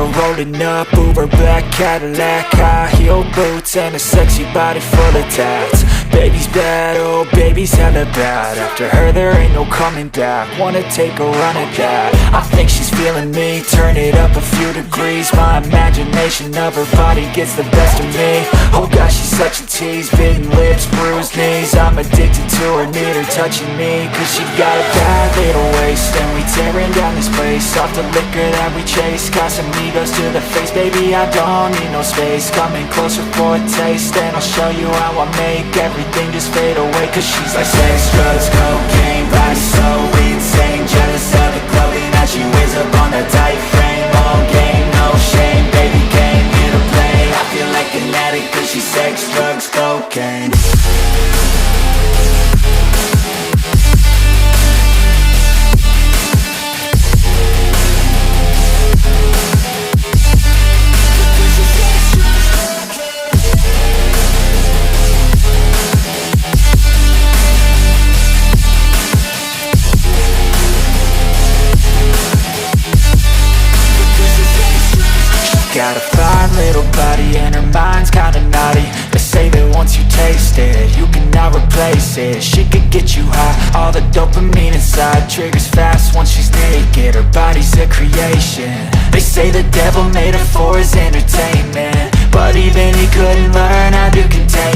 her rolling up, Uber black Cadillac, high heel boots and a sexy body full of tats. Baby's bad, oh baby's hella bad. After her there ain't no coming back. Wanna take a run at that. I think she's feeling me, turn it up a few degrees. My imagination of her body gets the best of me. Oh gosh, she's such a tease, bitten lips, bruised knees. I'm addicted to her, need her touching me, cause she got a bad little waist. And we tearing down this place, off the liquor that we chase. Casamigos to the face, baby I don't need no space. Coming closer for a taste, and I'll show you how I make everything just fade away. Cause she's like sex, drugs, cocaine, body so insane. Jealous of the clothing that she wears up on that tight frame. All game, no shame, baby came here to play. I feel like an addict cause she's sex, drugs, cocaine. Got a fine little body and her mind's kinda naughty. They say that once you taste it, you cannot replace it. She could get you high, all the dopamine inside triggers fast once she's naked. Her body's a creation. They say the devil made her for his entertainment, but even he couldn't learn how to contain